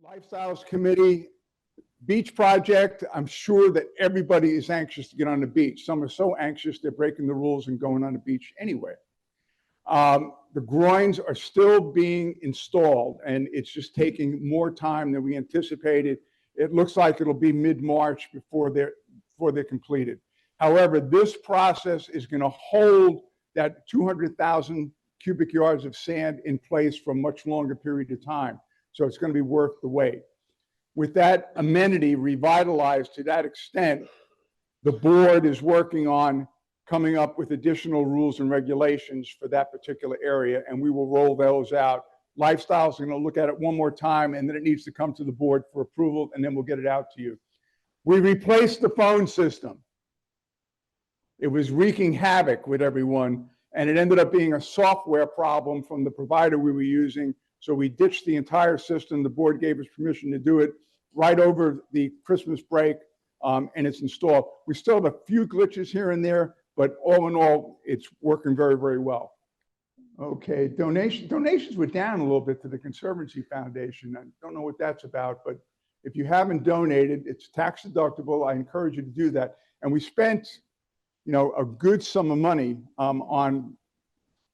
Lifestyles Committee, beach project. I'm sure that everybody is anxious to get on the beach. Some are so anxious they're breaking the rules and going on the beach anyway. The groins are still being installed, and it's just taking more time than we anticipated. It looks like it'll be mid-March before they're completed. However, this process is going to hold that 200,000 cubic yards of sand in place for a much longer period of time. So it's going to be worth the wait. With that amenity revitalized to that extent, the board is working on coming up with additional rules and regulations for that particular area, and we will roll those out. Lifestyles are going to look at it one more time, and then it needs to come to the board for approval, and then we'll get it out to you. We replaced the phone system. It was wreaking havoc with everyone, and it ended up being a software problem from the provider we were using. So we ditched the entire system. The board gave us permission to do it right over the Christmas break, and it's installed. We still have a few glitches here and there, but all in all, it's working very, very well. Okay, donations were down a little bit to the Conservancy Foundation. I don't know what that's about, but if you haven't donated, it's tax deductible. I encourage you to do that. And we spent, a good sum of money on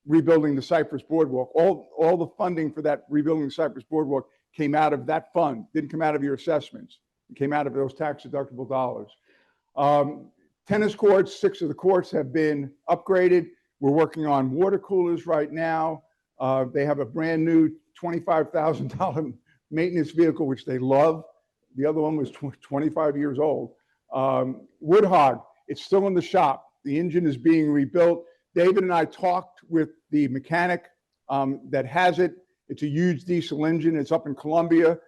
rebuilding the Cypress Boardwalk. All the funding for that rebuilding the Cypress Boardwalk came out of that fund. Didn't come out of your assessments. It came out of those tax deductible dollars. Tennis courts, 6 of the courts have been upgraded. We're working on water coolers right now. They have a brand new $25,000 maintenance vehicle, which they love. The other one was 25 years old. Woodhog, it's still in the shop. The engine is being rebuilt. David and I talked with the mechanic that has it. It's a huge diesel engine. It's up in Columbia.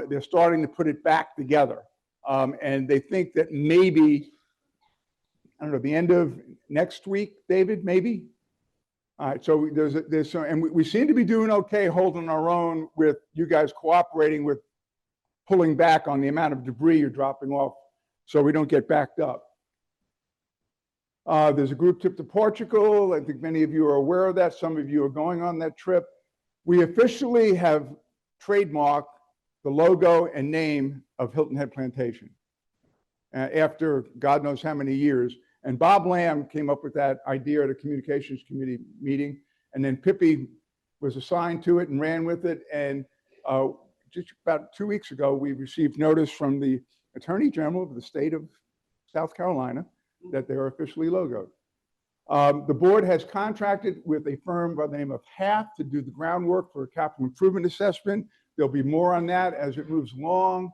They're starting to put it back together. And they think that maybe, I don't know, the end of next week, David, maybe? All right, so there's some, and we seem to be doing okay holding our own with you guys cooperating with pulling back on the amount of debris you're dropping off so we don't get backed up. There's a group trip to Portugal. I think many of you are aware of that. Some of you are going on that trip. We officially have trademarked the logo and name of Hilton Head Plantation after God knows how many years. And Bob Lamb came up with that idea at a communications committee meeting. And then Pippi was assigned to it and ran with it. And just about 2 weeks ago, we received notice from the Attorney General of the state of South Carolina that they are officially logoed. The board has contracted with a firm by the name of Half to do the groundwork for a capital improvement assessment. There'll be more on that as it moves along.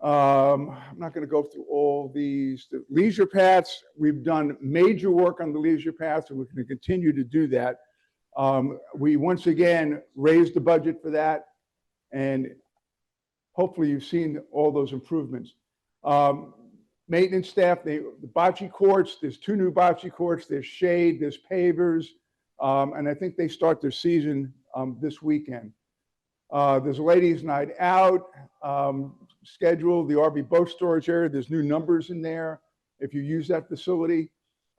I'm not going to go through all these. The leisure paths, we've done major work on the leisure paths, and we're going to continue to do that. We once again raised the budget for that, and hopefully you've seen all those improvements. Maintenance staff, the bocce courts, there's 2 new bocce courts, there's shade, there's pavers, and I think they start their season this weekend. There's a ladies' night out scheduled, the RV boat storage area, there's new numbers in there if you use that facility.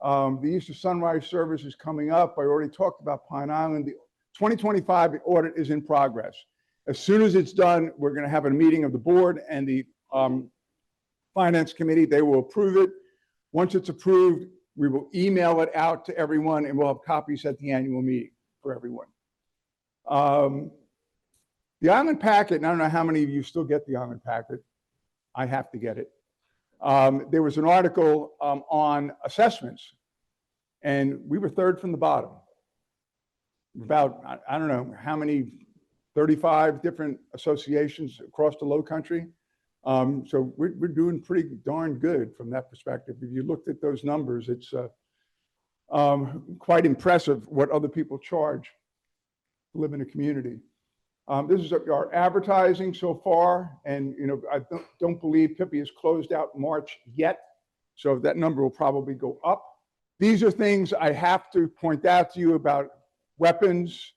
The Easter Sunrise service is coming up. I already talked about Pine Island. The 2025 audit is in progress. As soon as it's done, we're going to have a meeting of the board and the Finance Committee. They will approve it. Once it's approved, we will email it out to everyone, and we'll have copies at the annual meeting for everyone. The Island Packet, and I don't know how many of you still get the Island Packet. I have to get it. There was an article on assessments, and we were 3rd from the bottom. About, I don't know how many, 35 different associations across the Low Country. So we're doing pretty darn good from that perspective. If you looked at those numbers, it's quite impressive what other people charge to live in a community. This is our advertising so far, and I don't believe Pippi has closed out March yet, so that number will probably go up. These are things I have to point out to you about weapons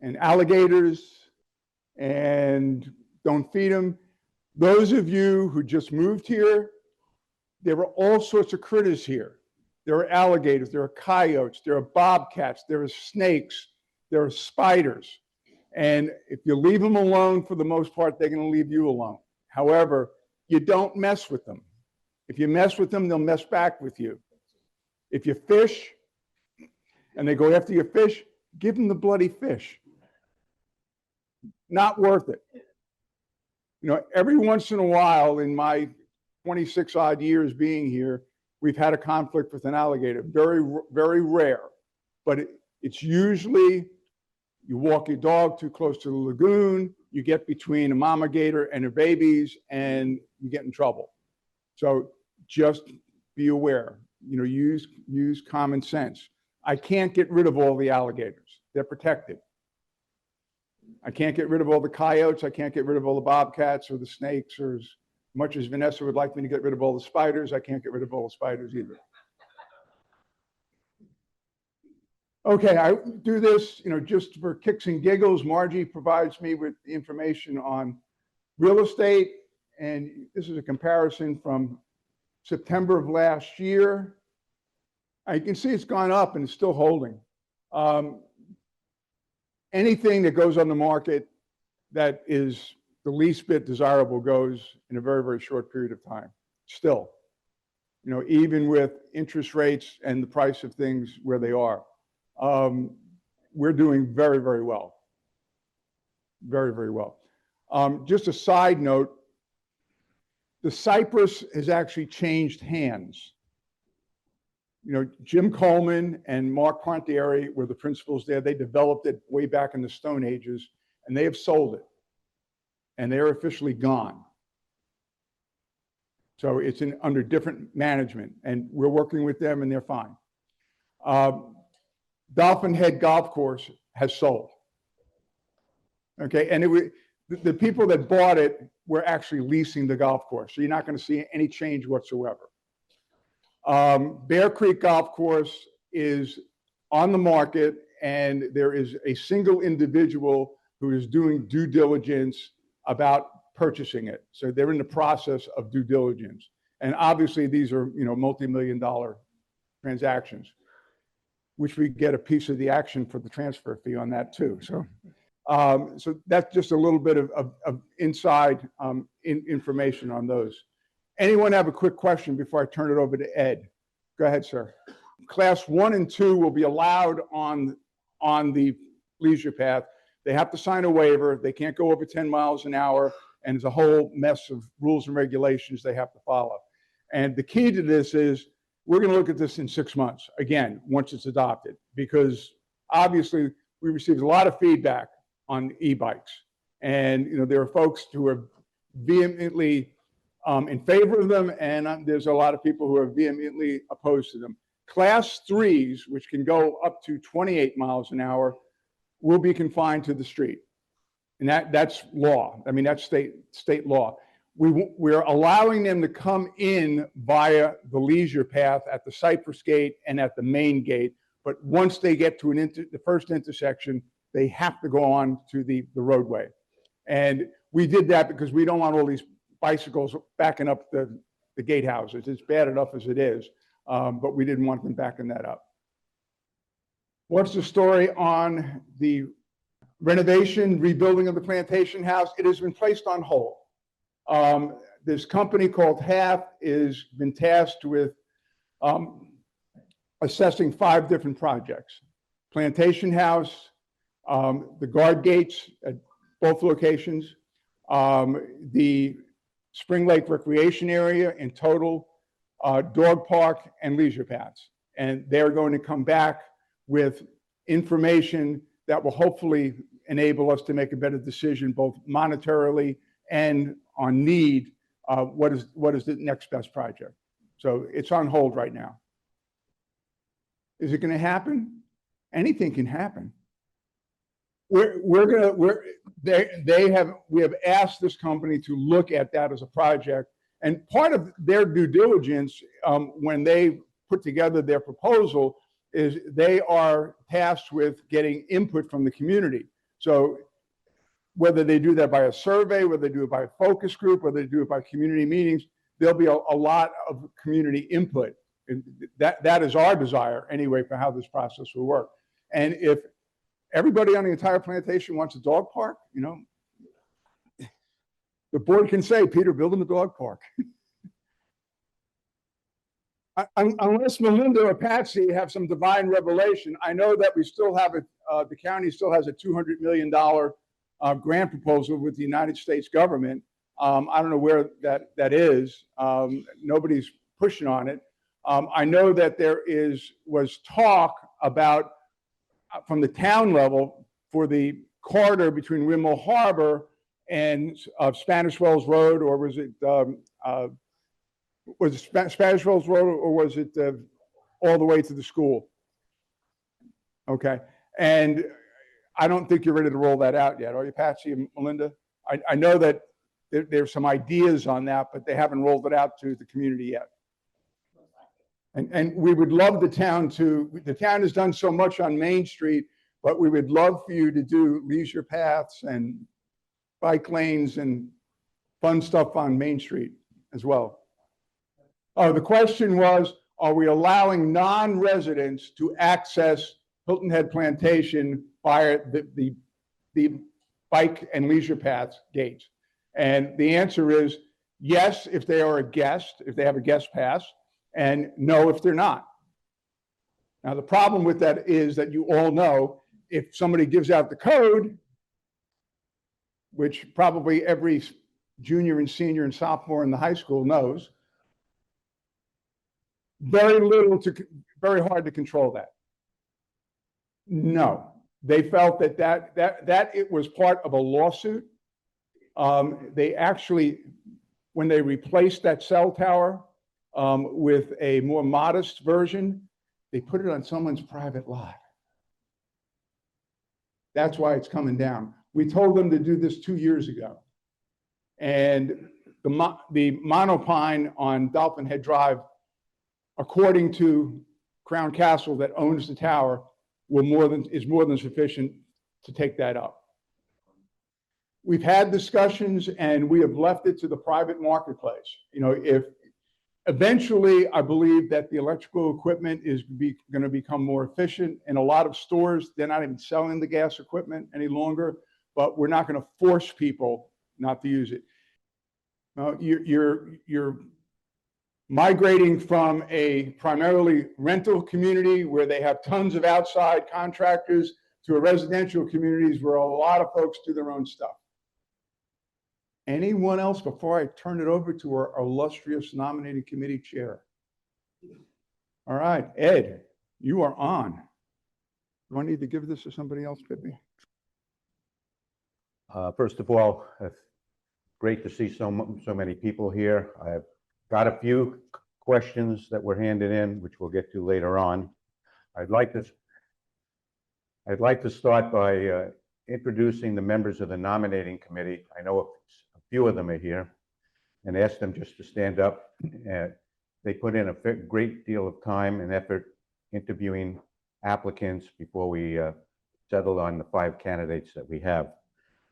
and alligators, and don't feed them. Those of you who just moved here, there are all sorts of critters here. There are alligators, there are coyotes, there are bobcats, there are snakes, there are spiders. And if you leave them alone, for the most part, they're going to leave you alone. However, you don't mess with them. If you mess with them, they'll mess back with you. If you fish and they go after your fish, give them the bloody fish. Not worth it. You know, every once in a while in my 26 odd years being here, we've had a conflict with an alligator. Very, very rare. But it's usually you walk your dog too close to the lagoon, you get between a mama gator and her babies, and you get in trouble. So just be aware, you know, use common sense. I can't get rid of all the alligators. They're protected. I can't get rid of all the coyotes. I can't get rid of all the bobcats or the snakes, or as much as Vanessa would like me to get rid of all the spiders, I can't get rid of all the spiders either. Okay, I do this, you know, just for kicks and giggles. Margie provides me with information on real estate, and this is a comparison from September of last year. You can see it's gone up and it's still holding. Anything that goes on the market that is the least bit desirable goes in a very, very short period of time. Still, you know, even with interest rates and the price of things where they are. We're doing very, very well. Very, very well. Just a side note, the Cypress has actually changed hands. You know, Jim Coleman and Mark Pontieri were the principals there. They developed it way back in the Stone Ages, and they have sold it. And they're officially gone. So it's under different management, and we're working with them, and they're fine. Dolphin Head Golf Course has sold. Okay, and the people that bought it were actually leasing the golf course, so you're not going to see any change whatsoever. Bear Creek Golf Course is on the market, and there is a single individual who is doing due diligence about purchasing it. So they're in the process of due diligence, and obviously these are, you know, multi-million-dollar transactions, which we get a piece of the action for the transfer fee on that too. So, so that's just a little bit of inside information on those. Anyone have a quick question before I turn it over to Ed? Go ahead, sir. Class 1 and 2 will be allowed on the leisure path. They have to sign a waiver. They can't go over 10 miles an hour, and there's a whole mess of rules and regulations they have to follow. And the key to this is, we're going to look at this in 6 months, again, once it's adopted, because obviously we received a lot of feedback on e-bikes. And, you know, there are folks who are vehemently in favor of them, and there's a lot of people who are vehemently opposed to them. Class 3s, which can go up to 28 miles an hour, will be confined to the street. And that's law. I mean, that's state law. We're allowing them to come in via the leisure path at the Cypress Gate and at the main gate. But once they get to the first intersection, they have to go on to the roadway. And we did that because we don't want all these bicycles backing up the gatehouses. It's bad enough as it is, but we didn't want them backing that up. What's the story on the renovation, rebuilding of the Plantation House? It has been placed on hold. This company called HAF has been tasked with assessing 5 different projects. Plantation House, the guard gates at both locations, the Spring Lake Recreation Area in total, dog park, and leisure paths. And they're going to come back with information that will hopefully enable us to make a better decision, both monetarily and on need. What is the next best project? So it's on hold right now. Is it going to happen? Anything can happen. We have asked this company to look at that as a project, and part of their due diligence when they put together their proposal is they are tasked with getting input from the community. So whether they do that by a survey, whether they do it by a focus group, whether they do it by community meetings, there'll be a lot of community input. And that is our desire anyway for how this process will work. And if everybody on the entire plantation wants a dog park, you know, the board can say, Peter, build him a dog park. Unless Melinda or Patsy have some divine revelation, I know that we still have the county still has a $200 million grant proposal with the United States government. I don't know where that is. Nobody's pushing on it. I know that there was talk about from the town level for the corridor between Windmill Harbor and Spanish Wells Road, or was it Spanish Wells Road, or was it all the way to the school? Okay. And I don't think you're ready to roll that out yet, are you, Patsy and Melinda? I know that there's some ideas on that, but they haven't rolled it out to the community yet. And we would love the town has done so much on Main Street, but we would love for you to do leisure paths and bike lanes and fun stuff on Main Street as well. Oh, the question was, are we allowing non-residents to access Hilton Head Plantation via the bike and leisure paths gates? And the answer is yes, if they are a guest, if they have a guest pass, and no, if they're not. Now, the problem with that is that you all know if somebody gives out the code, which probably every junior and senior and sophomore in the high school knows, very hard to control that. No, they felt that it was part of a lawsuit. They actually, when they replaced that cell tower with a more modest version, they put it on someone's private lot. That's why it's coming down. We told them to do this 2 years ago. And the monopine on Dolphin Head Drive, according to Crown Castle that owns the tower, is more than sufficient to take that up. We've had discussions and we have left it to the private marketplace. You know, if eventually I believe that the electrical equipment is going to become more efficient. In a lot of stores, they're not even selling the gas equipment any longer, but we're not going to force people not to use it. You're migrating from a primarily rental community where they have tons of outside contractors to a residential communities where a lot of folks do their own stuff. Anyone else before I turn it over to our illustrious nominating committee chair? All right, Ed, you are on. Do I need to give this to somebody else, Pippi? First of all, it's great to see so many people here. I've got a few questions that were handed in, which we'll get to later on. I'd like to start by introducing the members of the nominating committee. I know a few of them are here, and ask them just to stand up. They put in a great deal of time and effort interviewing applicants before we settled on the 5 candidates that we have.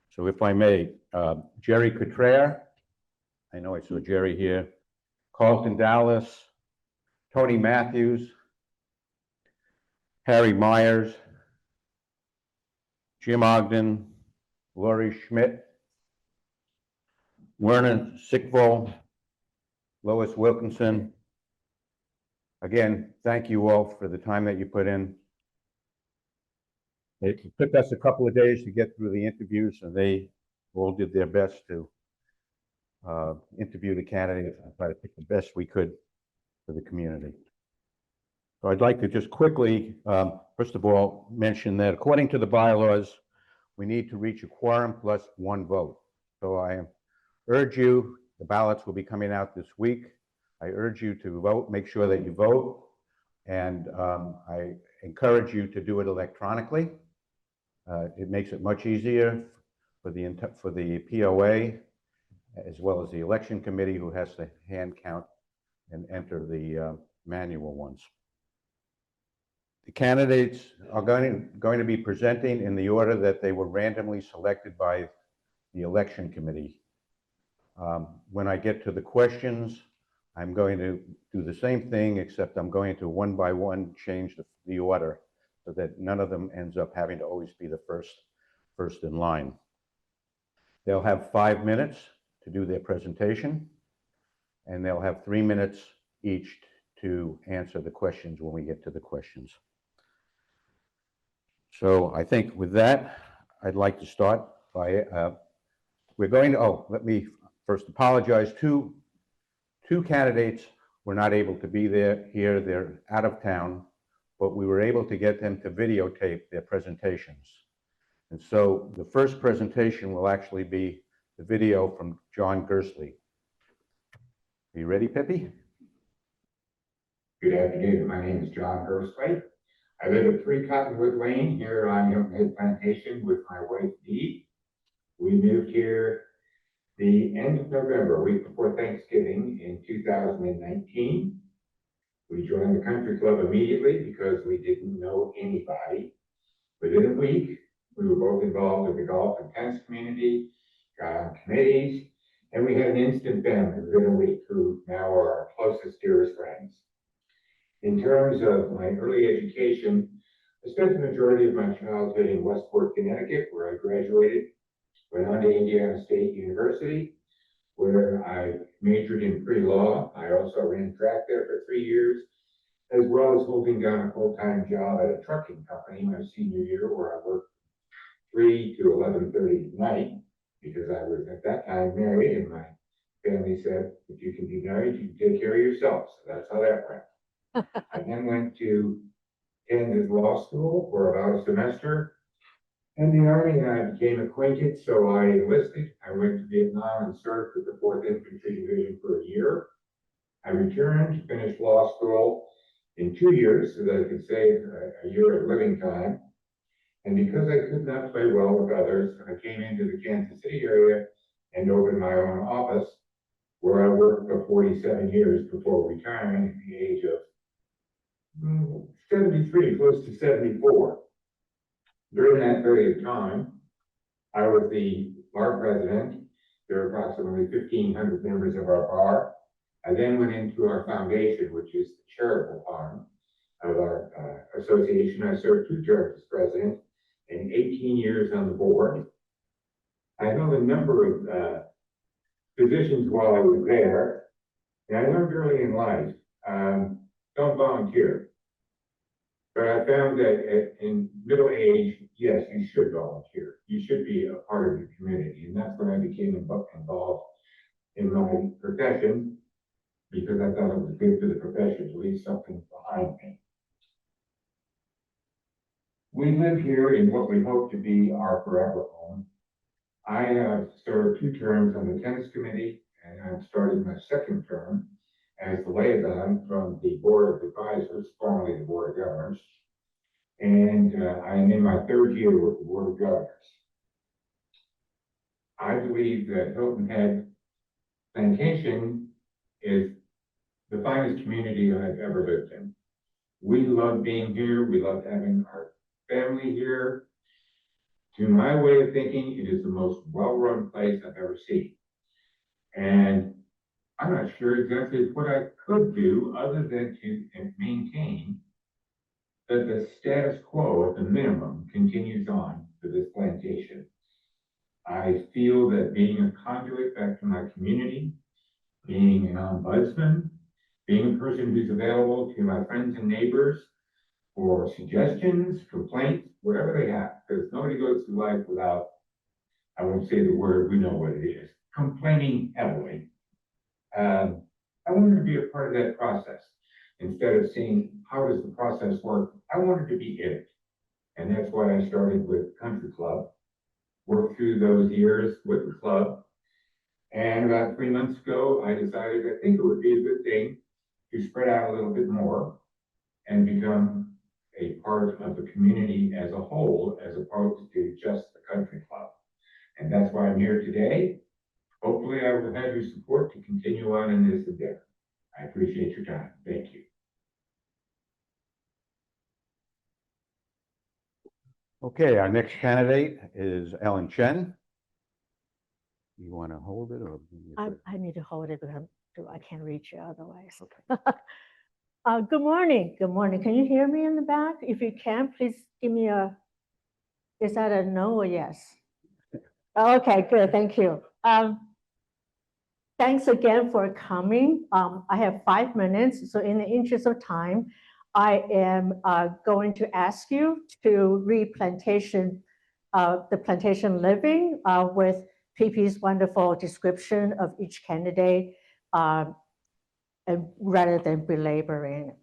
So if I may, Jerry Cottrell, I know I saw Jerry here, Carlton Dallas, Tony Matthews, Harry Myers, Jim Ogden, Laurie Schmidt, Werner Sickvold, Lois Wilkinson. Again, thank you all for the time that you put in. It took us a couple of days to get through the interviews, and they all did their best to interview the candidates and try to pick the best we could for the community. So I'd like to just quickly, first of all, mention that according to the bylaws, we need to reach a quorum plus 1 vote. So I urge you, the ballots will be coming out this week. I urge you to vote, make sure that you vote. And I encourage you to do it electronically. It makes it much easier for the POA, as well as the election committee, who has to hand count and enter the manual ones. The candidates are going to be presenting in the order that they were randomly selected by the election committee. When I get to the questions, I'm going to do the same thing, except I'm going to one by one change the order so that none of them ends up having to always be the first in line. They'll have 5 minutes to do their presentation, and they'll have 3 minutes each to answer the questions when we get to the questions. So I think with that, I'd like to start by, let me first apologize. Two candidates were not able to be here. They're out of town, but we were able to get them to videotape their presentations. And so the first presentation will actually be the video from John Gersley. Are you ready, Pippi? Good afternoon. My name is John Gersley. I live at 3 Cottonwood Lane here on Hilton Head Plantation with my wife, Dee. We moved here the end of November, a week before Thanksgiving in 2019. We joined the country club immediately because we didn't know anybody. Within a week, we were both involved in the golf and tennis community, got on committees, and we had an instant family within a week who now are our closest, dearest friends. In terms of my early education, I spent the majority of my childhood in Westport, Connecticut, where I graduated, went on to Indiana State University, where I majored in pre-law. I also ran track there for 3 years, as well as holding down a full-time job at a trucking company my senior year, where I worked 3 to 11:30 at night, because I was at that time married, and my family said, if you can be married, you can take care of yourself. So that's how that went. I then went to Kansas Law School for about a semester. In the Army, and I became acquainted, so I enlisted. I went to Vietnam and served with the 4th Infantry Division for a year. I returned, finished law school in 2 years so that I could save a year of living time. And because I could not play well with others, I came into the Kansas City area and opened my own office, where I worked for 47 years before retiring at the age of 73, close to 74. During that period of time, I was the bar president. There are approximately 1,500 members of our bar. I then went into our foundation, which is the charitable arm of our association. I served 2 terms as president and 18 years on the board. I held a number of positions while I was there, and I learned early in life, don't volunteer. But I found that in middle age, yes, you should volunteer. You should be a part of the community. And that's when I became involved in my profession, because I thought it was good for the profession to leave something behind me. We live here in what we hope to be our forever home. I have served 2 terms on the tennis committee, and I'm starting my 2nd term as the liaison from the Board of Advisors, formerly the Board of Governors. And I am in my 3rd year with the Board of Governors. I believe that Hilton Head Plantation is the finest community I've ever lived in. We love being here. We love having our family here. To my way of thinking, it is the most well-run place I've ever seen. And I'm not sure exactly what I could do other than to maintain that the status quo at the minimum continues on for this plantation. I feel that being a conduit back to my community, being an ombudsman, being a person who's available to my friends and neighbors for suggestions, complaints, whatever they have, because nobody goes through life without, I won't say the word, we know what it is, complaining heavily. I wanted to be a part of that process. Instead of seeing how does the process work, I wanted to be in it. And that's why I started with Country Club, worked through those years with the club. And about 3 months ago, I decided I think it would be a good thing to spread out a little bit more and become a part of the community as a whole, as opposed to just the Country Club. And that's why I'm here today. Hopefully I will have your support to continue on in this endeavor. I appreciate your time. Thank you. Okay, our next candidate is Ellen Chen. You want to hold it or? I need to hold it because I can't reach you otherwise. Okay. Good morning. Good morning. Can you hear me in the back? If you can, please give me is that a no or yes? Okay, good. Thank you. Thanks again for coming. I have 5 minutes, so in the interest of time, I am going to ask you to read the plantation living with PP's wonderful description of each candidate, and rather than belaboring.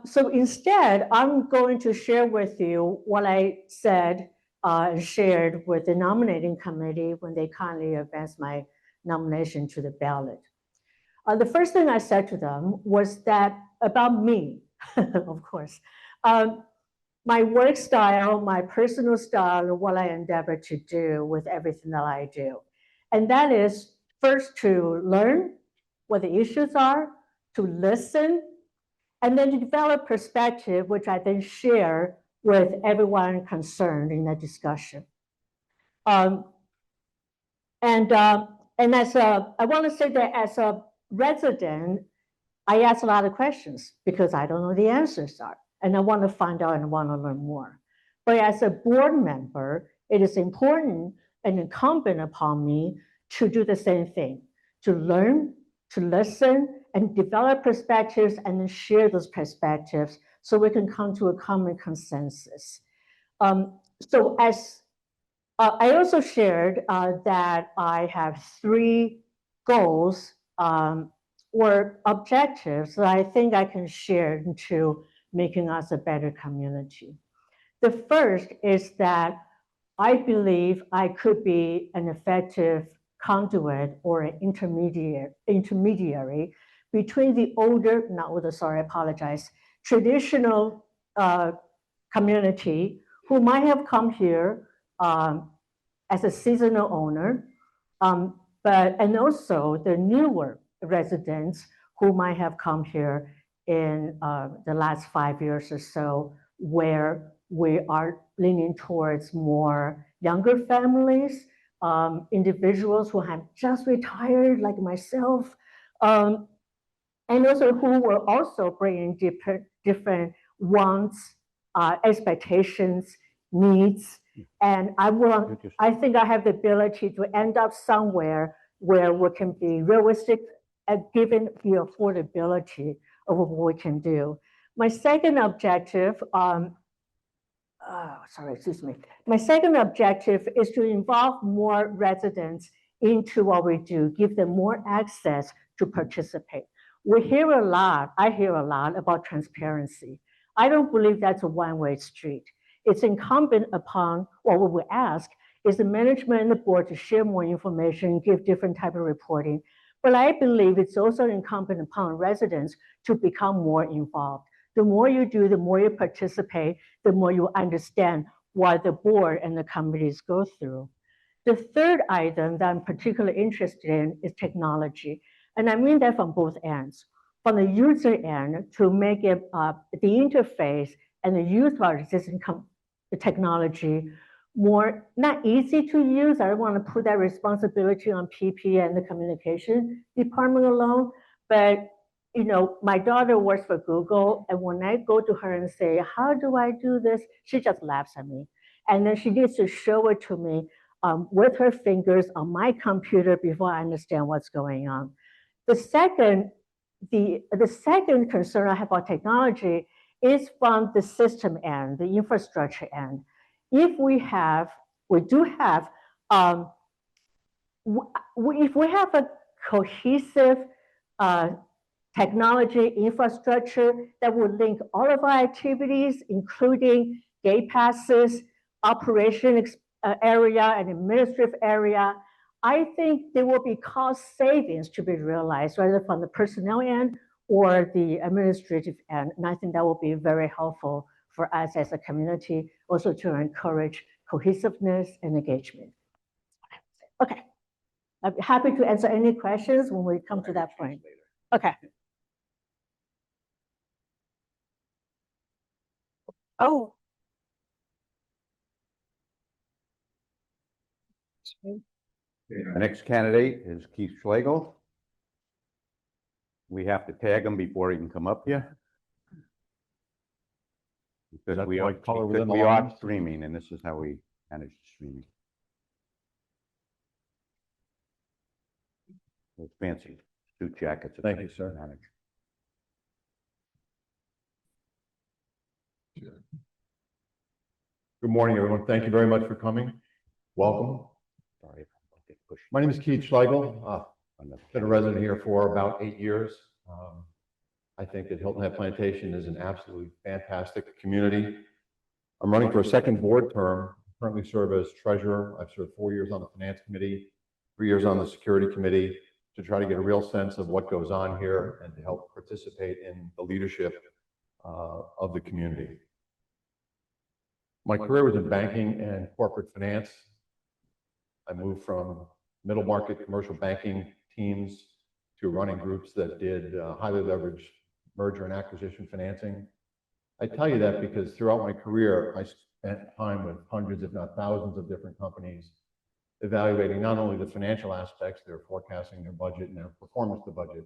So instead, I'm going to share with you what I said and shared with the nominating committee when they kindly advanced my nomination to the ballot. The first thing I said to them was that about me, of course, my work style, my personal style, and what I endeavor to do with everything that I do. And that is first to learn what the issues are, to listen, and then to develop perspective, which I then share with everyone concerned in the discussion. And I want to say that as a resident, I ask a lot of questions because I don't know the answers are, and I want to find out and want to learn more. But as a board member, it is important and incumbent upon me to do the same thing, to learn, to listen, and develop perspectives and then share those perspectives so we can come to a common consensus. So as I also shared that I have 3 goals or objectives that I think I can share into making us a better community. The first is that I believe I could be an effective conduit or an intermediary between the older, not older, sorry, I apologize, traditional community who might have come here as a seasonal owner, and also the newer residents who might have come here in the last 5 years or so, where we are leaning towards more younger families, individuals who have just retired, like myself, and also who will also bring in different wants, expectations, needs. And I think I have the ability to end up somewhere where we can be realistic and given the affordability of what we can do. My second objective, My second objective is to involve more residents into what we do, give them more access to participate. I hear a lot about transparency. I don't believe that's a one-way street. It's incumbent upon, or what we ask, is the management and the board to share more information, give different type of reporting. But I believe it's also incumbent upon residents to become more involved. The more you do, the more you participate, the more you understand what the board and the committees go through. The third item that I'm particularly interested in is technology. And I mean that from both ends. From the user end, to make it the interface and the use of our existing technology more, not easy to use. I don't want to put that responsibility on PP and the communication department alone, but you know, my daughter works for Google, and when I go to her and say, how do I do this? She just laughs at me. And then she needs to show it to me with her fingers on my computer before I understand what's going on. The second concern I have about technology is from the system end, the infrastructure end. If we do have a cohesive technology infrastructure that would link all of our activities, including gate passes, operation area, and administrative area, I think there will be cost savings to be realized, whether from the personnel end or the administrative end. And I think that will be very helpful for us as a community, also to encourage cohesiveness and engagement. Okay, I'd be happy to answer any questions when we come to that point. Okay. Oh. The next candidate is Keith Schlegel. We have to tag him before he can come up here. Because that we the are, right color within because the we are lines? streaming, and this is how we manage the streaming. Those fancy suit jackets. are Thank you, nice to sir. manage. Good morning, everyone. Thank you very much for coming. Welcome. Sorry if I'm getting pushed. My name is Keith Schlegel. On the- Been a resident here for about 8 years. I think that Hilton Head Plantation is an absolutely fantastic community. I'm running for a second board term. Currently serve as treasurer. I've served 4 years on the finance committee, 3 years on the security committee, to try to get a real sense of what goes on here and to help participate in the leadership of the community. My career was in banking and corporate finance. I moved from middle market commercial banking teams to running groups that did highly leveraged merger and acquisition financing. I tell you that because throughout my career, I spent time with hundreds, if not thousands, of different companies, evaluating not only the financial aspects, their forecasting, their budget, and their performance to budget,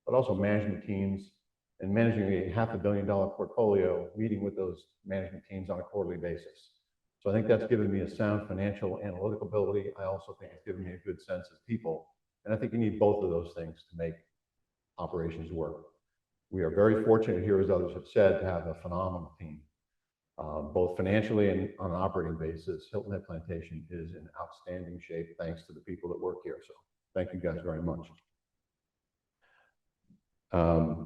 but also management teams and managing a $500 million portfolio, meeting with those management teams on a quarterly basis. So I think that's given me a sound financial analytical ability. I also think it's given me a good sense of people. And I think you need both of those things to make operations work. We are very fortunate here, as others have said, to have a phenomenal team. Both financially and on an operating basis, Hilton Head Plantation is in outstanding shape thanks to the people that work here. So thank you guys very much. I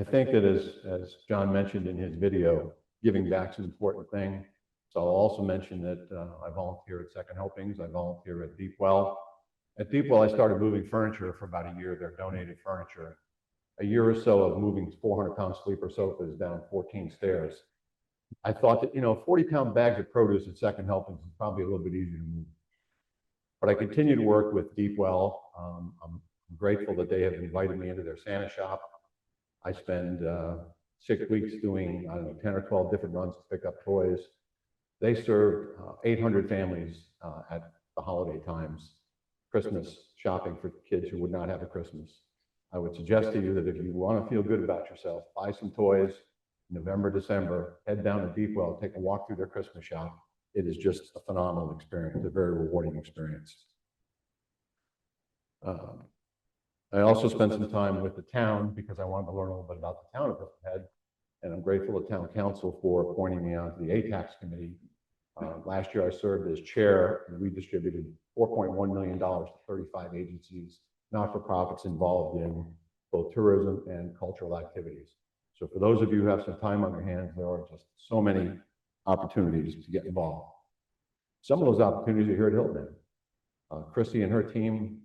think that as John mentioned in his video, giving back is an important thing. So I'll also mention that I volunteer at Second Helpings. I volunteer at Deep Well. At Deep Well, I started moving furniture for about a year, their donated furniture. A year or so of moving 400-pound sleeper sofas down 14 stairs. I thought that, 40-pound bags of produce at Second Helpings is probably a little bit easier to move. But I continue to work with Deep Well. I'm grateful that they have invited me into their Santa shop. I spend 6 weeks doing, 10 or 12 different runs to pick up toys. They serve 800 families at the holiday times, Christmas shopping for kids who would not have a Christmas. I would suggest to you that if you want to feel good about yourself, buy some toys, November, December, head down to Deep Well, take a walk through their Christmas shop. It is just a phenomenal experience, a very rewarding experience. I also spent some time with the town because I wanted to learn a little bit about the town of Hilton Head, and I'm grateful to town council for appointing me onto the ATAX committee. Last year I served as chair, and we distributed $4.1 million to 35 agencies, not-for-profits involved in both tourism and cultural activities. So for those of you who have some time on your hands, there are just so many opportunities to get involved. Some of those opportunities are here at Hilton Head. Chrissy and her team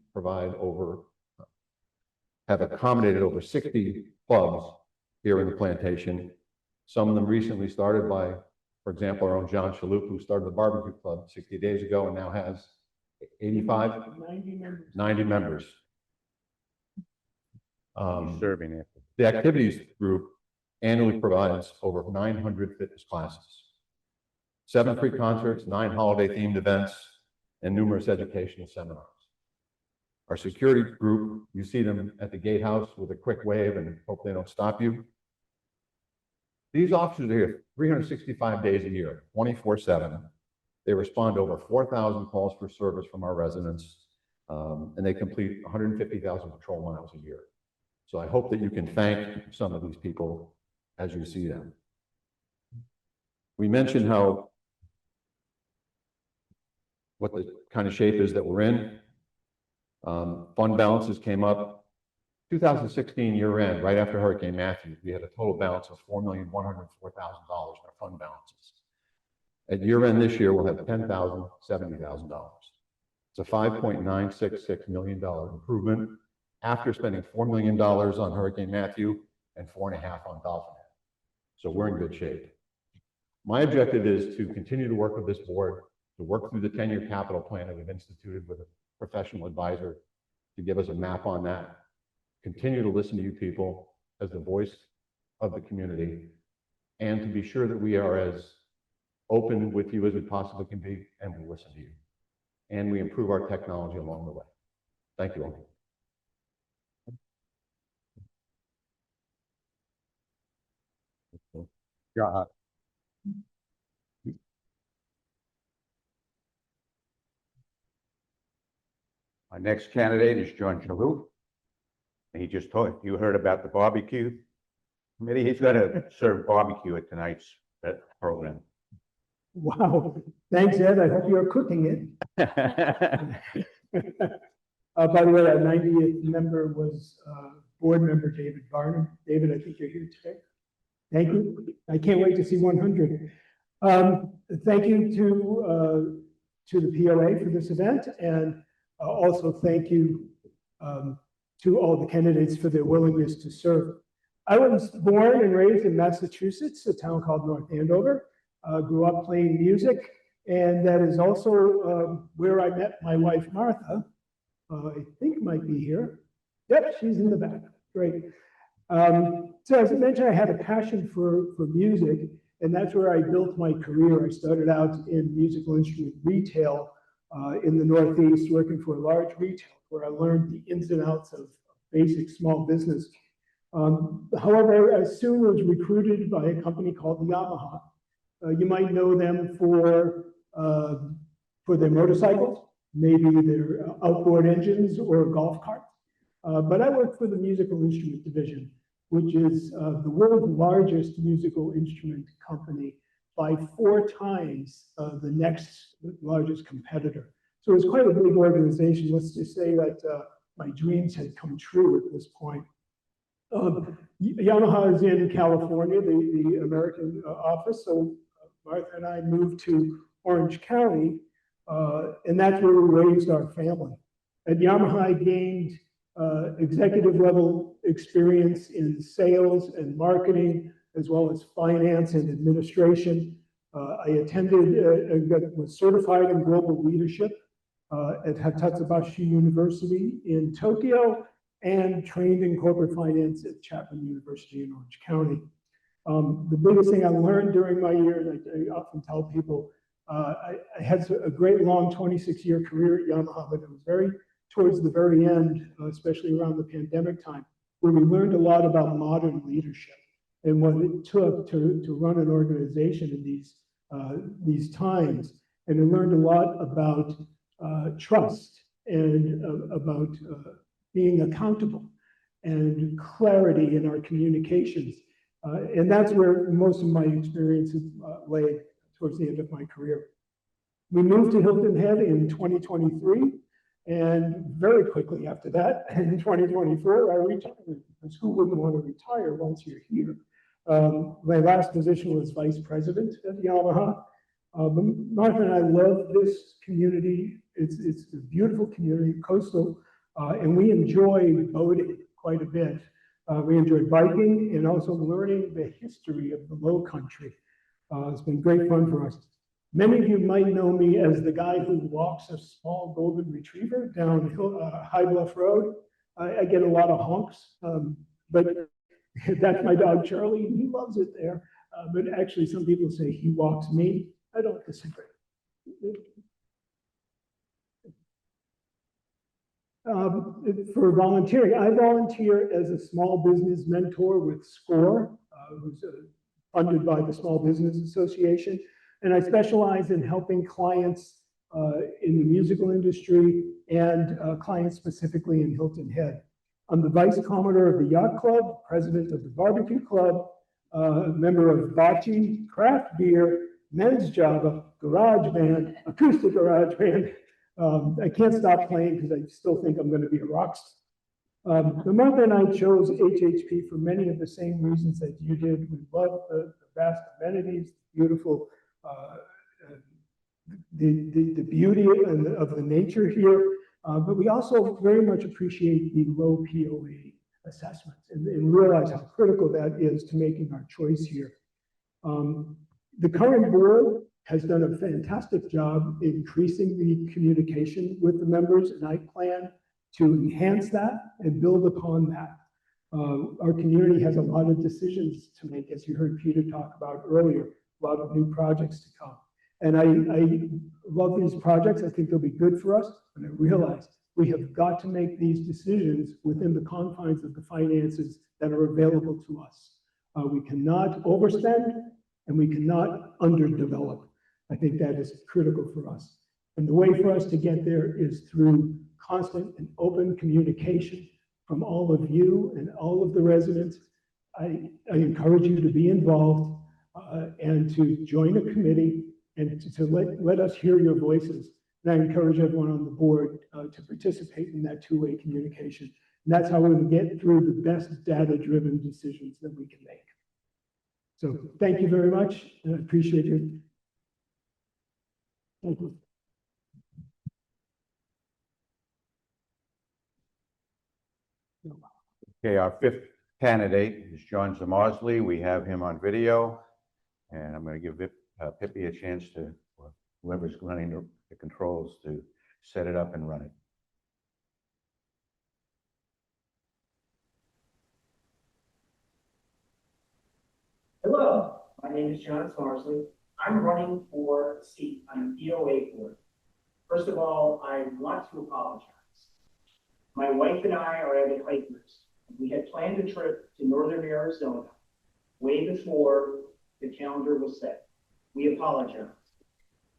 have accommodated over 60 clubs here in the plantation. Some of them recently started by, for example, our own John Shalhoub, who started the barbecue club 60 days ago and now has 90 members. Serving after. The activities group annually provides over 900 fitness classes, 7 free concerts, 9 holiday themed events, and numerous educational seminars. Our security group, you see them at the gatehouse with a quick wave and hope they don't stop you. These officers are here 365 days a year, 24/7. They respond to over 4,000 calls for service from our residents, and they complete 150,000 patrol miles a year. So I hope that you can thank some of these people as you see them. We mentioned what the kind of shape is that we're in. Fund balances came up. 2016 year end, right after Hurricane Matthew, we had a total balance of $4,104,000 in our fund balances. At year end this year, we'll have $10,070,000. It's a $5.966 million improvement after spending $4 million on Hurricane Matthew and $4.5 million on Dolphin Head. So we're in good shape. My objective is to continue to work with this board, to work through the 10-year capital plan that we've instituted with a professional advisor to give us a map on that, continue to listen to you people as the voice of the community, and to be sure that we are as open with you as we possibly can be, and we listen to you. And we improve our technology along the way. Thank you all. Yeah. Our next candidate is John Chalou. He just told, you heard about the barbecue committee. He's going to serve barbecue at tonight's program. Wow, thanks, Ed. I hope you're cooking it. By the way, our 90th member was board member David Barnum. David, I think you're here today. Thank you. I can't wait to see 100. Thank you to the POA for this event, and also thank you to all the candidates for their willingness to serve. I was born and raised in Massachusetts, a town called North Andover. Grew up playing music, and that is also where I met my wife, Martha. I think might be here. Yep, she's in the back. Great. So as I mentioned, I had a passion for music, and that's where I built my career. I started out in musical instrument retail in the Northeast, working for a large retailer, where I learned the ins and outs of basic small business. However, I soon was recruited by a company called Yamaha. You might know them for their motorcycles, maybe their outboard engines or golf carts. But I work for the musical instrument division, which is the world's largest musical instrument company by 4 times the next largest competitor. So it's quite a big organization. Let's just say that my dreams had come true at this point. Yamaha is in California, the American office. So Martha and I moved to Orange County, and that's where we raised our family. At Yamaha, I gained executive level experience in sales and marketing, as well as finance and administration. I was certified in global leadership at Hitotsubashi University in Tokyo, and trained in corporate finance at Chapman University in Orange County. The biggest thing I learned during my years, I often tell people, I had a great long 26-year career at Yamaha, but it was towards the very end, especially around the pandemic time, where we learned a lot about modern leadership and what it took to run an organization in these times. And I learned a lot about trust and about being accountable and clarity in our communications. And that's where most of my experiences lay towards the end of my career. We moved to Hilton Head in 2023, and very quickly after that, in 2024, I retired. Because who wouldn't want to retire once you're here? My last position was vice president at Yamaha. Martha and I love this community. It's a beautiful community, coastal, and we enjoy boating quite a bit. We enjoyed biking and also learning the history of the Low Country. It's been great fun for us. Many of you might know me as the guy who walks a small golden retriever down High Bluff Road. I get a lot of honks, but that's my dog Charlie, and he loves it there. But actually, some people say he walks me. I don't disagree. For volunteering, I volunteer as a small business mentor with SCORE, who's funded by the Small Business Association. And I specialize in helping clients in the musical industry and clients specifically in Hilton Head. I'm the Vice Commodore of the Yacht Club, President of the Barbecue Club, member of Bocce, Craft Beer, Men's Java, Garage Band, Acoustic Garage Band. I can't stop playing because I still think I'm going to be a rock star. Martha and I chose HHP for many of the same reasons that you did. We love the vast amenities, beautiful, the beauty of the nature here, but we also very much appreciate the low POA assessments and realize how critical that is to making our choice here. The current board has done a fantastic job increasing the communication with the members, and I plan to enhance that and build upon that. Our community has a lot of decisions to make, as you heard Peter talk about earlier, a lot of new projects to come. And I love these projects. I think they'll be good for us, and I realize we have got to make these decisions within the confines of the finances that are available to us. We cannot overspend, and we cannot underdevelop. I think that is critical for us. And the way for us to get there is through constant and open communication from all of you and all of the residents. I encourage you to be involved and to join a committee and to let us hear your voices. And I encourage everyone on the board to participate in that two-way communication. And that's how we will get through the best data-driven decisions that we can make. So thank you very much, and I appreciate your. Thank you. Okay, our fifth candidate is John Zamorsley. We have him on video. And I'm going to give Pippi a chance to, or whoever's running the controls, to set it up and run it. Hello, my name is John Zamorsley. I'm running for a seat on the POA board. First of all, I want to apologize. My wife and I are avid hikers. We had planned a trip to northern Arizona way before the calendar was set. We apologize.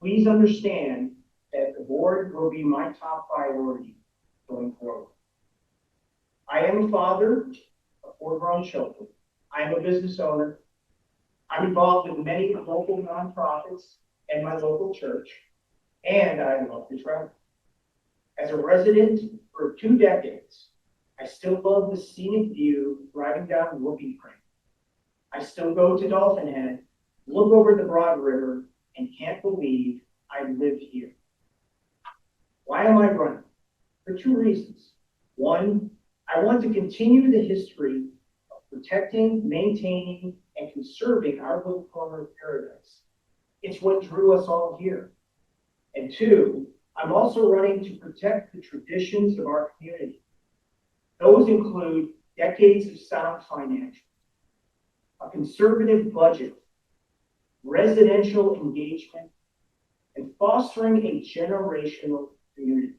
Please understand that the board will be my top priority going forward. I am a father of 4 grown children. I am a business owner. I'm involved with many local nonprofits and my local church, and I love to travel. As a resident for 2 decades, I still love the scenic view driving down Whooping Crane. I still go to Dolphin Head, look over the Broad River, and can't believe I live here. Why am I running? For 2 reasons. One, I want to continue the history of protecting, maintaining, and conserving our little corner of paradise. It's what drew us all here. And 2, I'm also running to protect the traditions of our community. Those include decades of sound financials, a conservative budget, residential engagement, and fostering a generational community.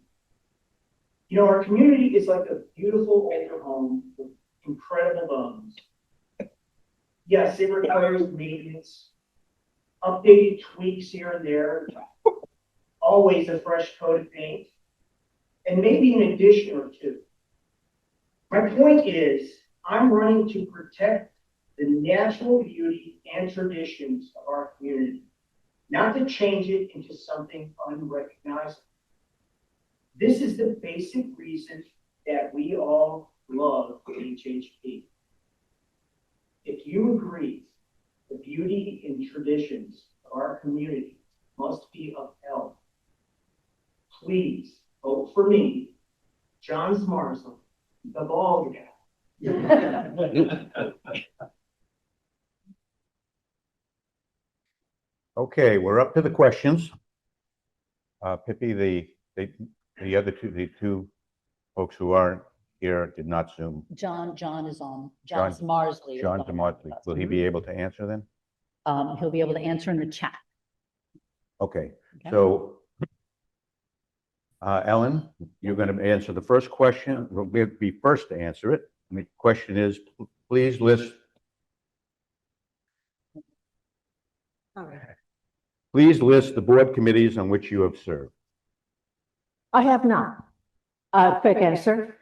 You know, our community is like a beautiful older home with incredible bones. Yes, it requires maintenance, updated tweaks here and there, always a fresh coat of paint, and maybe an addition or 2. My point is, I'm running to protect the natural beauty and traditions of our community, not to change it into something unrecognizable. This is the basic reason that we all love HHP. If you agree the beauty and traditions of our community must be upheld, please vote for me, John Zamorsley, the bald guy. Okay, we're up to the questions. Pippi, the other two folks who aren't here did not Zoom. John is on. John- John Zamorsley. is John on. Zamorsley, will he be able to answer then? He'll be able to answer in the chat. Okay, Okay. so Ellen, you're going to answer the first question. We'll be first to answer it. The question is, please list. Please list the board committees on which you have served. I have not. Quick answer.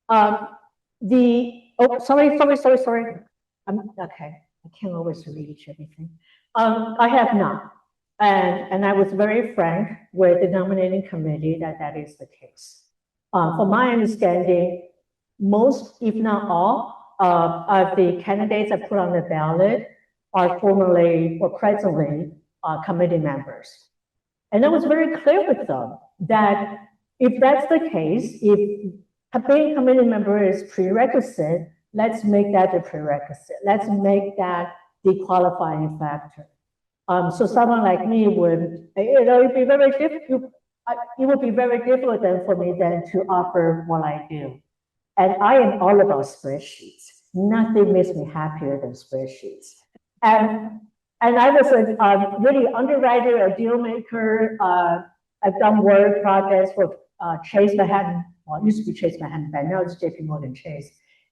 Sorry. Okay, I can't always reach everything. I have not. And I was very frank with the nominating committee that is the case. From my understanding, most, if not all, of the candidates I put on the ballot are formerly or presently committee members. And I was very clear with them that if that's the case, if being a committee member is prerequisite, let's make that the prerequisite. Let's make that the qualifying factor. So someone like me would, it'd be very difficult. It would be very difficult then for me then to offer what I do. And I am all about spreadsheets. Nothing makes me happier than spreadsheets. And I was a really underwriter, a deal maker. I've done work projects for Chase Manhattan. Well, it used to be Chase Manhattan Bank, now it's JP Morgan Chase,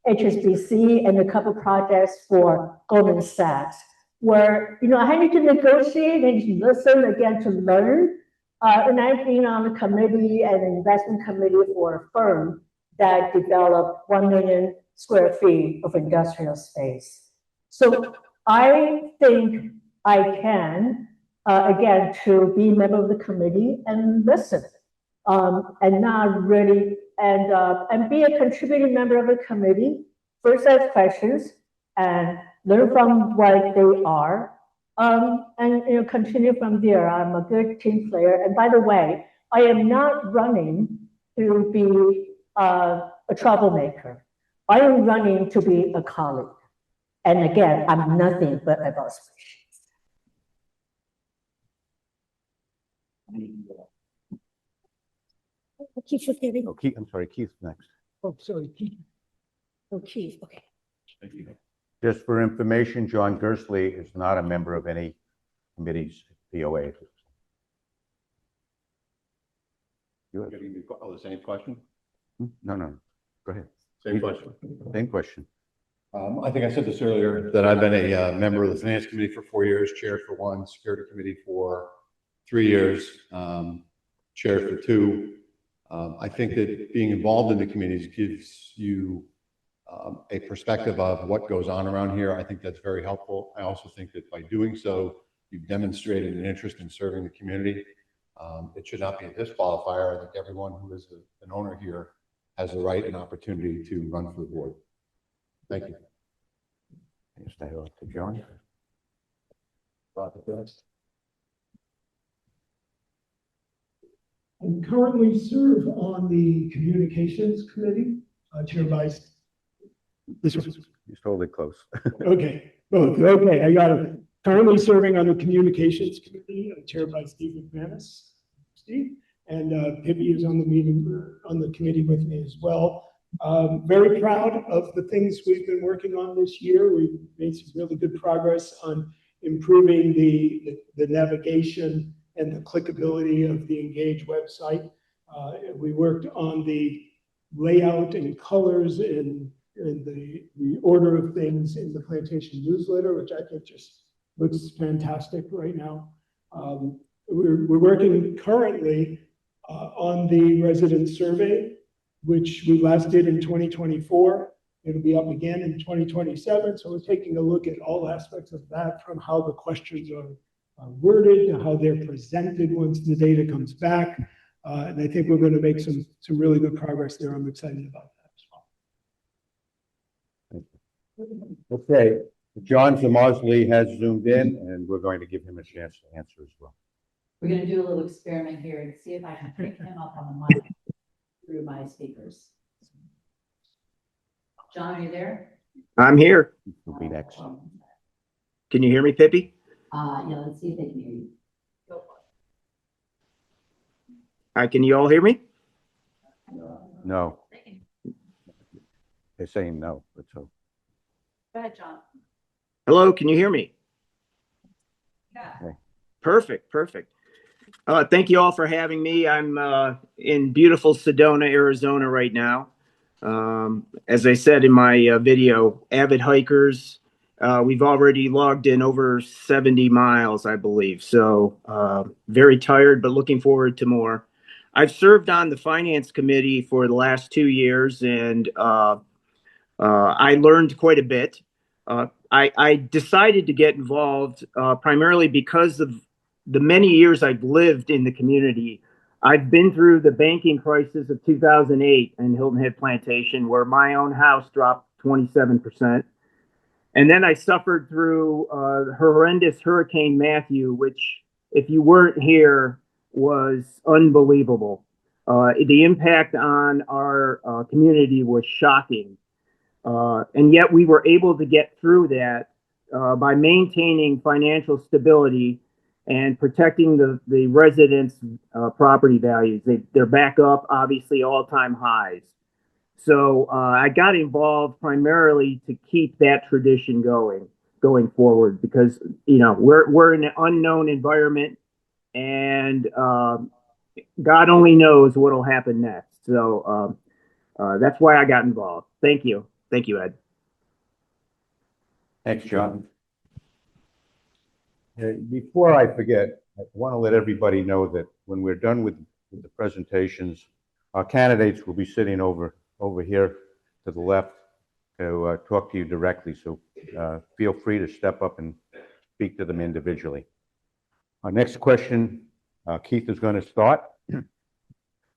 HSBC, and a couple projects for Goldman Sachs. where, I need to negotiate and to listen again to learn. And I've been on the committee and investment committee for a firm that developed 1 million square feet of industrial space. So I think I can, again, to be a member of the committee and listen, and not really, and be a contributing member of the committee, first ask questions and learn from what they are, and continue from there. I'm a good team player. And by the way, I am not running to be a troublemaker. I am running to be a colleague. And again, I'm nothing but about spreadsheets. I keep forgetting. Oh, Keith, I'm sorry, Keith's next. Oh, sorry, Keith. Oh, Keith, okay. Just for information, John Gersley is not a member of any committees, POA. You have- Oh, the same question? No, go ahead. Same question. Same question. I think I said this earlier, that I've been a member of the Finance Committee for 4 years, chaired for 1, Security Committee for 3 years, chaired for 2. I think that being involved in the committees gives you a perspective of what goes on around here. I think that's very helpful. I also think that by doing so, you've demonstrated an interest in serving the community. It should not be a disqualifier. I think everyone who is an owner here has a right and opportunity to run for the board. Thank you. Yes, I owe it to John. I currently serve on the Communications Committee, chaired by this one. He's totally close. Okay, both. Okay, I got it. Currently serving on the Communications Committee, chaired by Steve McManus. Steve, and Pippi is on the committee with me as well. Very proud of the things we've been working on this year. We've made some really good progress on improving the navigation and the clickability of the Engage website. We worked on the layout and colors and the order of things in the Plantation newsletter, which I think just looks fantastic right now. We're working currently on the resident survey, which we last did in 2024. It'll be up again in 2027. So we're taking a look at all aspects of that, from how the questions are worded to how they're presented once the data comes back. And I think we're going to make some really good progress there. I'm excited about that as well. Okay, John Zamozli has zoomed in, and we're going to give him a chance to answer as well. We're gonna do a little experiment here and see if I can pick him up on the mic through my speakers. John, are you there? I'm here. He'll be next. Can you hear me, Pippi? Yeah, let's see if they can hear you. Go for Can you all hear me? No, it. they're saying no, but so. Go ahead, John. Hello, can you hear me? Yeah. Perfect. Thank you all for having me. I'm in beautiful Sedona, Arizona right now. As I said in my video, avid hikers. We've already logged in over 70 miles, I believe. So very tired, but looking forward to more. I've served on the Finance Committee for the last 2 years, and I learned quite a bit. I decided to get involved primarily because of the many years I've lived in the community. I've been through the banking crisis of 2008 in Hilton Head Plantation, where my own house dropped 27%. And then I suffered through horrendous Hurricane Matthew, which, if you weren't here, was unbelievable. The impact on our community was shocking. And yet we were able to get through that by maintaining financial stability and protecting the residents' property values. They're back up, obviously, all-time highs. So I got involved primarily to keep that tradition going forward, because we're in an unknown environment, and God only knows what'll happen next. So that's why I got involved. Thank you, Ed. Thanks, John. Before I forget, I want to let everybody know that when we're done with the presentations, our candidates will be sitting over here to the left to talk to you directly. So feel free to step up and speak to them individually. Our next question, Keith is going to start.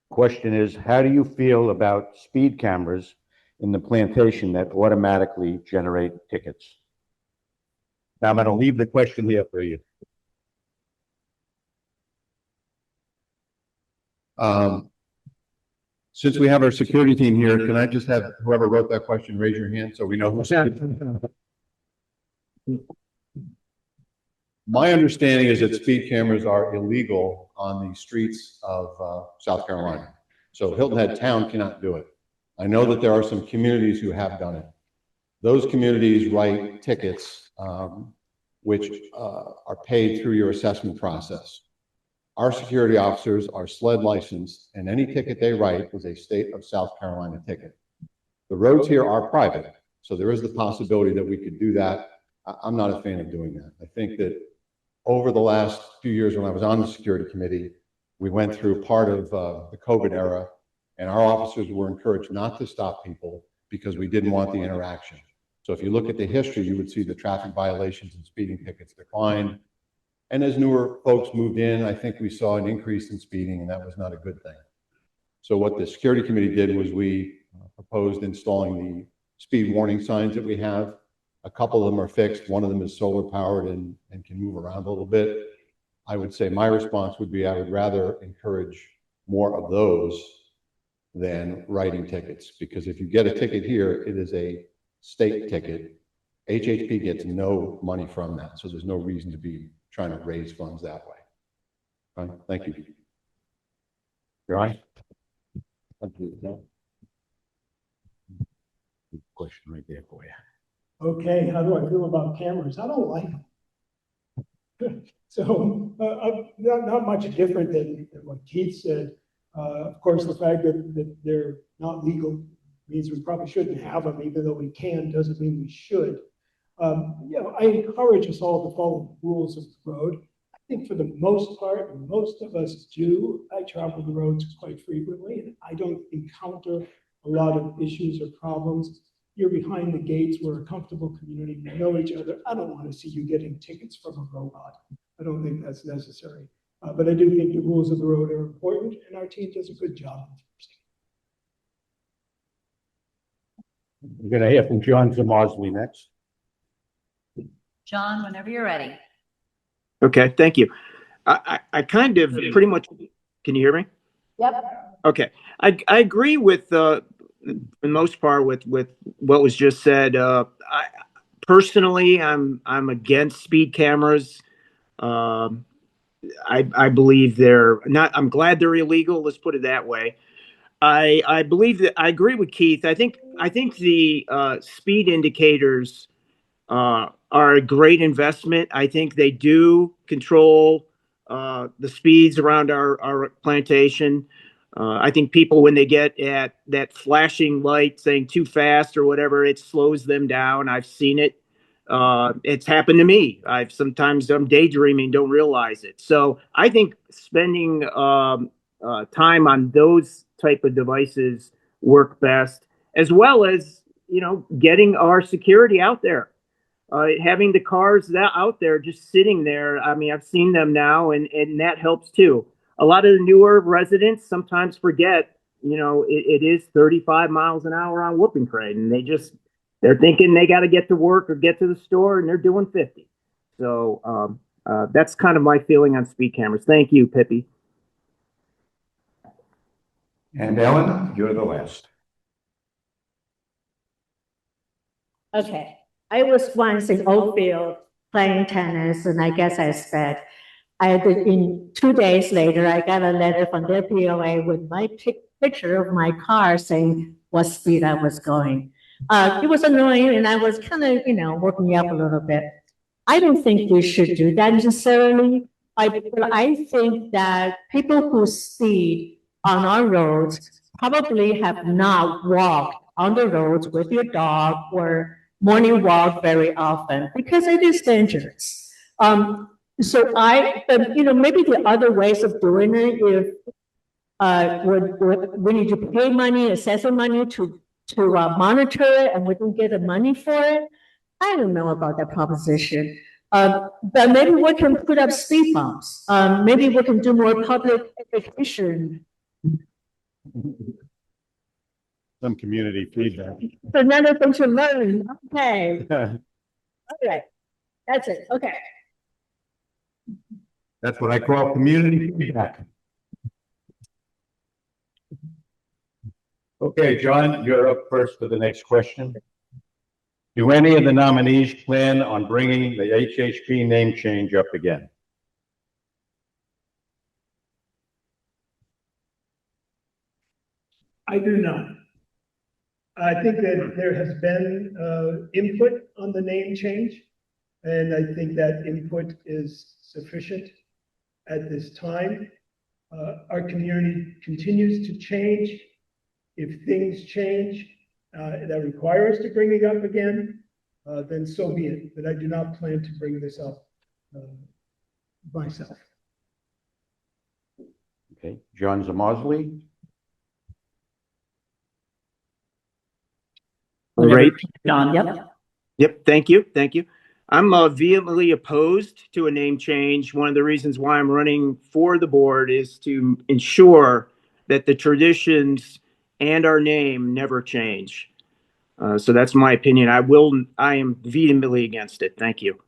Question is, how do you feel about speed cameras in the plantation that automatically generate tickets? Now, I'm going to leave the question here for you. Since we have our security team here, can I just have whoever wrote that question, raise your hand so we know who's. My understanding is that speed cameras are illegal on the streets of South Carolina. So Hilton Head Town cannot do it. I know that there are some communities who have done it. Those communities write tickets, which are paid through your assessment process. Our security officers are SLED licensed, and any ticket they write is a state of South Carolina ticket. The roads here are private, so there is the possibility that we could do that. I'm not a fan of doing that. I think that over the last few years when I was on the security committee, we went through part of the COVID era, and our officers were encouraged not to stop people because we didn't want the interaction. So if you look at the history, you would see the traffic violations and speeding tickets decline. And as newer folks moved in, I think we saw an increase in speeding, and that was not a good thing. So what the security committee did was we proposed installing the speed warning signs that we have. A couple of them are fixed. One of them is solar powered and can move around a little bit. I would say my response would be I would rather encourage more of those than writing tickets, because if you get a ticket here, it is a state ticket. HHP gets no money from that, so there's no reason to be trying to raise funds that way. Fine, thank you. John? Question right there for you. Okay, how do I feel about cameras? I don't like them. So, not much different than what Keith said. Of course, the fact that they're not legal means we probably shouldn't have them, even though we can, doesn't mean we should. I encourage us all to follow the rules of the road. I think for the most part, most of us do. I travel the roads quite frequently, and I don't encounter a lot of issues or problems. You're behind the gates. We're a comfortable community. We know each other. I don't want to see you getting tickets from a robot. I don't think that's necessary. But I do think the rules of the road are important, and our team does a good job. We're going to hear from John Zamozli next. John, whenever you're ready. Okay, thank you. I kind of pretty much, can you hear me? Yep. Okay, I agree with, for the most part, with what was just said. Personally, I'm against speed cameras. I believe they're not, I'm glad they're illegal. Let's put it that way. I believe that I agree with Keith. I think the speed indicators are a great investment. I think they do control the speeds around our plantation. I think people, when they get at that flashing light saying too fast or whatever, it slows them down. I've seen it. It's happened to me. Sometimes I'm daydreaming, don't realize it. So I think spending time on those type of devices work best, as well as, getting our security out there. Having the cars out there just sitting there. I mean, I've seen them now, and that helps too. A lot of the newer residents sometimes forget, it is 35 miles an hour on Whooping Crane, and they're thinking they got to get to work or get to the store, and they're doing 50. So that's kind of my feeling on speed cameras. Thank you, Pippi. And Ellen, you're the last. Okay, I was once in Oakville playing tennis, and I guess I sped. In 2 days later, I got a letter from their POA with my picture of my car saying what speed I was going. It was annoying, and I was kind of, working me up a little bit. I don't think we should do that necessarily. I think that people who speed on our roads probably have not walked on the roads with your dog or morning walk very often, because it is dangerous. So maybe the other ways of doing it, if, we need to pay money, assessor money to monitor it, and we don't get the money for it. I don't know about that proposition. But maybe we can put up speed bumps. Maybe we can do more public education. Some community feedback. So another thing to learn. Okay. Okay. That's it. Okay. That's what I call community feedback. Okay, John, you're up first for the next question. Do any of the nominees plan on bringing the HHP name change up again? I do not. I think that there has been input on the name change, and I think that input is sufficient at this time. Our community continues to change. If things change that require us to bring it up again, then so be it. But I do not plan to bring this up myself. Okay, John Zamozli? Great. John, yep. Yep, thank you, thank you. I'm vehemently opposed to a name change. One of the reasons why I'm running for the board is to ensure that the traditions and our name never change. So that's my opinion. I am vehemently against it. Thank you.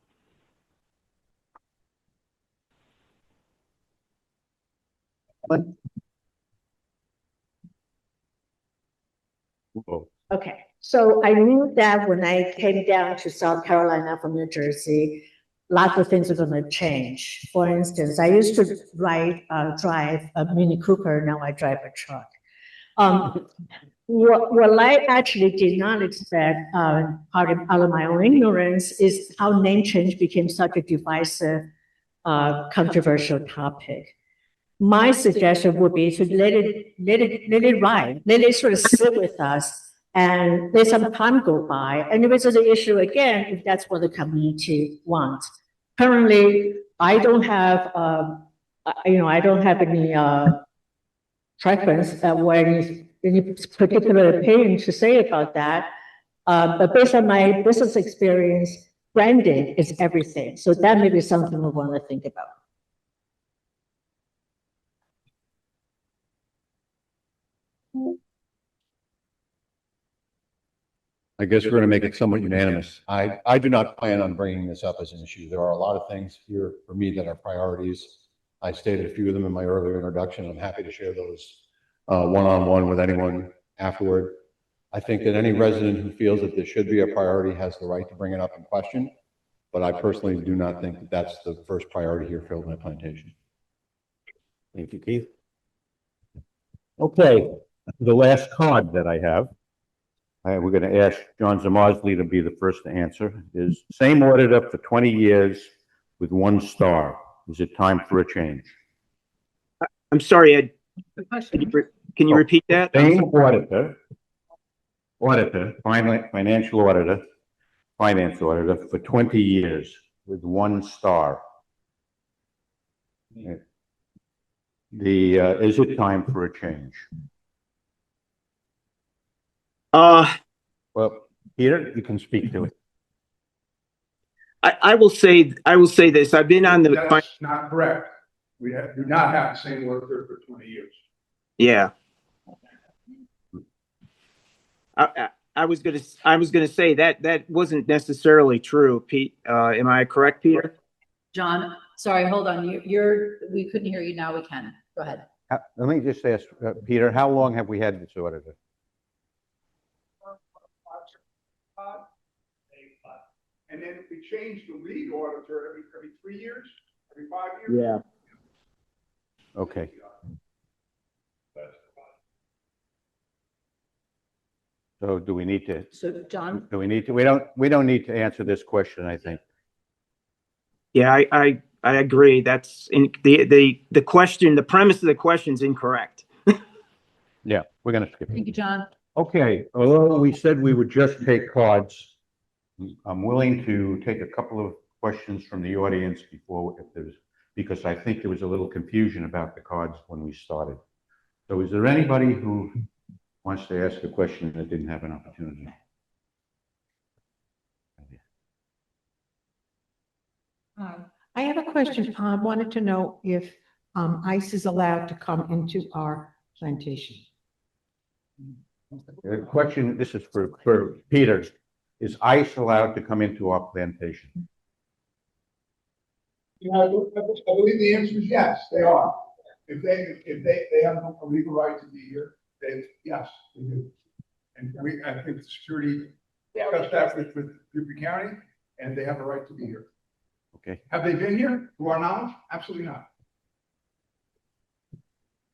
Okay, so I knew that when I came down to South Carolina from New Jersey, lots of things are going to change. For instance, I used to drive a Mini Cooper. Now I drive a truck. What I actually did not expect, out of my own ignorance, is how name change became such a divisive, controversial topic. My suggestion would be to let it ride, let it sort of sit with us, and let some time go by. And if it's an issue again, if that's what the community wants. Currently, I don't have, I don't have any preference or any particular opinion to say about that. But based on my business experience, branding is everything. So that may be something we want to think about. I guess we're going to make it somewhat unanimous. I do not plan on bringing this up as an issue. There are a lot of things here for me that are priorities. I stated a few of them in my earlier introduction. I'm happy to share those one-on-one with anyone afterward. I think that any resident who feels that this should be a priority has the right to bring it up in question, but I personally do not think that that's the first priority here for Hilton Head Plantation. Thank you, Keith. Okay, the last card that I have, we're going to ask John Zamozli to be the first to answer, is same auditor for 20 years with 1 star. Is it time for a change? I'm sorry, Ed. Can you repeat that? Same auditor, financial auditor, finance auditor for 20 years with 1 star. Is it time for a change? Well, Peter, you can speak to it. I will say this. I've been on the. That's not correct. We do not have the same worker for 20 years. Yeah. I was gonna say that wasn't necessarily true, Pete. Am I correct, Peter? John, sorry, hold on. We couldn't hear you. Now we can. Go ahead. Let me just ask, Peter, how long have we had this auditor? And then we change the lead auditor every 3 years, every 5 years. Yeah. Okay. So do we need to? So John, We don't need to answer this question, I think. Yeah, I agree. That's the question. The premise of the question is incorrect. Yeah, we're going to skip it. thank you, John. Okay, although we said we would just take cards, I'm willing to take a couple of questions from the audience before, if there's, because I think there was a little confusion about the cards when we started. So is there anybody who wants to ask a question that didn't have an opportunity? I have a question. I wanted to know if ICE is allowed to come into our plantation. The question, this is for Peter, is ICE allowed to come into our plantation? I believe the answer is yes, they are. If they have a legal right to be here, yes, they do. And I think the security discussed that with Beaufort County, and they have a right to be here. Okay. Have they been here, to our knowledge? Absolutely not.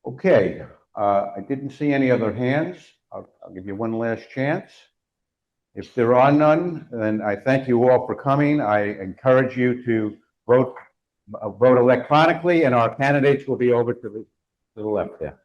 Okay, I didn't see any other hands. I'll give you one last chance. If there are none, then I thank you all for coming. I encourage you to vote electronically, and our candidates will be over to the left there.